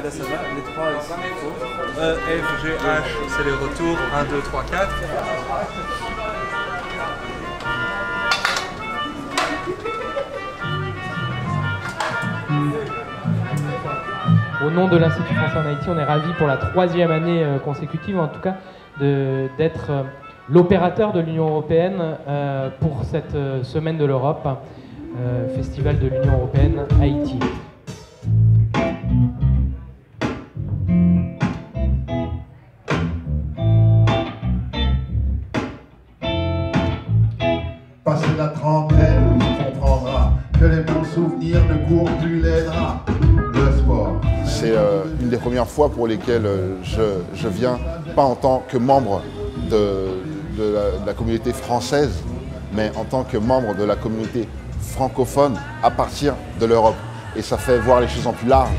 Là ça va, les 3 ici. E, F, G, H, c'est les retours. 1, 2, 3, 4. Au nom de l'Institut français en Haïti, on est ravis pour la 3e année consécutive, en tout cas, d'être l'opérateur de l'Union européenne pour cette semaine de l'Europe, Festival de l'Union européenne Haïti. Passer la trentaine, tu comprendras que les bons souvenirs ne courent plus les draps. Le sport. C'est une des premières fois pour lesquelles je viens, pas en tant que membre de la communauté française, mais en tant que membre de la communauté francophone à partir de l'Europe. Et ça fait voir les choses en plus large.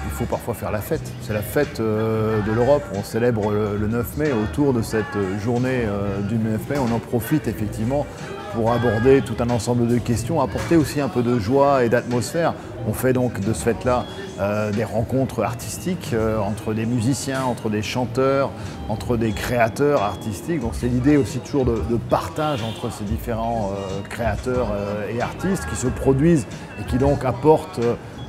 Il faut parfois faire la fête. C'est la fête de l'Europe. On célèbre le 9 mai. Autour de cette journée du 9 mai, on en profite effectivement pour aborder tout un ensemble de questions, apporter aussi un peu de joie et d'atmosphère. On fait donc de ce fait-là des rencontres artistiques entre des musiciens, entre des chanteurs, entre des créateurs artistiques. Donc c'est l'idée aussi toujours de partage entre ces différents créateurs et artistes qui se produisent et qui donc apportent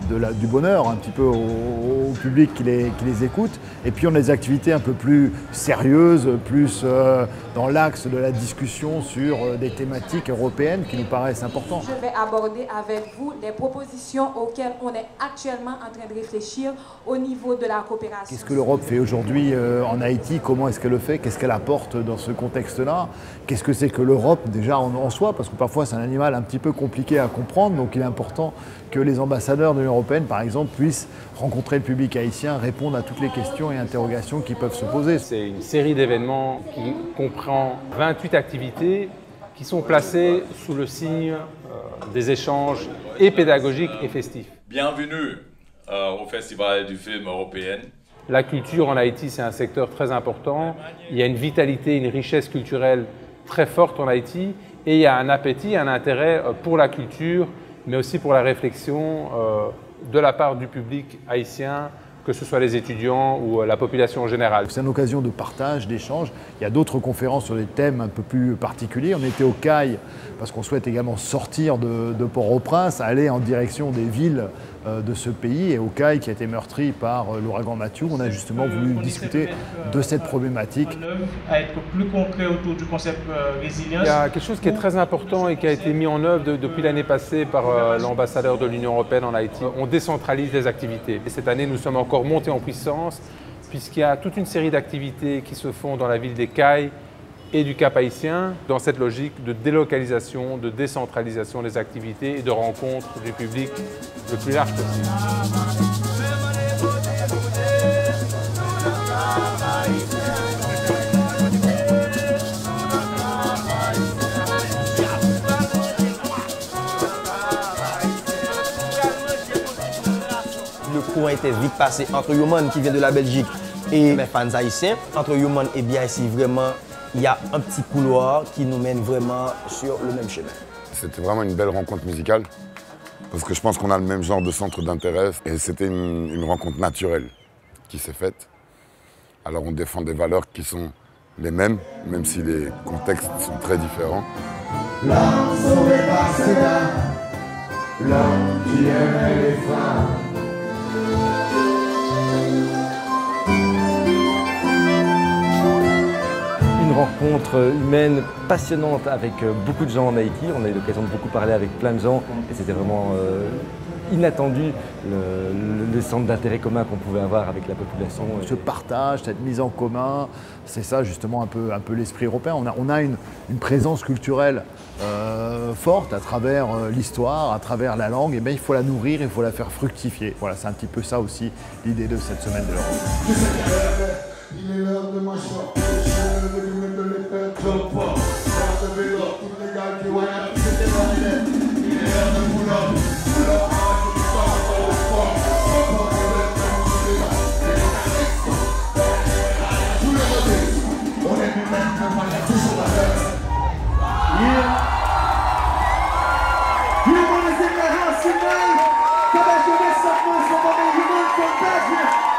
du bonheur un petit peu au public qui les écoute. Et puis on a des activités un peu plus sérieuses, plus dans l'axe de la discussion sur des thématiques européennes qui nous paraissent importantes. Je vais aborder avec vous les propositions auxquelles on est actuellement en train de réfléchir au niveau de la coopération. Qu'est-ce que l'Europe fait aujourd'hui en Haïti? Comment est-ce qu'elle le fait? Qu'est-ce qu'elle apporte dans ce contexte-là? Qu'est-ce que c'est que l'Europe déjà en soi? Parce que parfois c'est un animal un petit peu compliqué à comprendre, donc il est important que les ambassadeurs de l'Union européenne, par exemple, puissent rencontrer le public haïtien, répondre à toutes les questions et interrogations qui peuvent se poser. C'est une série d'événements qui comprend 28 activités qui sont placées sous le signe des échanges et pédagogiques et festifs. Bienvenue au Festival du film européen. La culture en Haïti, c'est un secteur très important. Il y a une vitalité, une richesse culturelle très forte en Haïti et il y a un appétit, un intérêt pour la culture, mais aussi pour la réflexion de la part du public haïtien, que ce soit les étudiants ou la population en général. C'est une occasion de partage, d'échange. Il y a d'autres conférences sur des thèmes un peu plus particuliers. On était au CAI parce qu'on souhaite également sortir de Port-au-Prince, aller en direction des villes de ce pays. Et au CAI, qui a été meurtri par l'ouragan Matthew, on a justement voulu discuter de cette problématique. À être plus concret autour du concept résilience. Il y a quelque chose qui est très important et qui a été mis en œuvre depuis l'année passée par l'ambassadeur de l'Union européenne en Haïti. On décentralise les activités. Et cette année, nous sommes encore montés en puissance puisqu'il y a toute une série d'activités qui se font dans la ville des Cayes et du Cap haïtien dans cette logique de délocalisation, de décentralisation des activités et de rencontre du public le plus large possible. Le courant était vite passé entre Yoman qui vient de la Belgique et mes fans haïtiens. Entre Yoman et BIC, vraiment, il y a un petit couloir qui nous mène vraiment sur le même chemin. C'était vraiment une belle rencontre musicale, parce que je pense qu'on a le même genre de centre d'intérêt, et c'était une rencontre naturelle qui s'est faite. Alors on défend des valeurs qui sont les mêmes, même si les contextes sont très différents. L'homme sauvé par Sénat, l'homme qui aimait les femmes. Une rencontre humaine passionnante avec beaucoup de gens en Haïti. On a eu l'occasion de beaucoup parler avec plein de gens et c'était vraiment inattendu le centre d'intérêt commun qu'on pouvait avoir avec la population. Ce partage, cette mise en commun, c'est ça justement un peu l'esprit européen. On a une présence culturelle forte à travers l'histoire, à travers la langue, et bien il faut la nourrir, il faut la faire fructifier. Voilà, c'est un petit peu ça aussi l'idée de cette semaine de l'Europe. Il est l'heure de m'asseoir, je suis venu mettre les pères, je pas, faire de vélo, tous les gars qui voient la piste des bandelettes, il est l'heure de boulot, alors arrête de faire au fort, tous les côtés, on est nous-mêmes, on va la touche au valeur. Come back to this summer, some of the human compassion.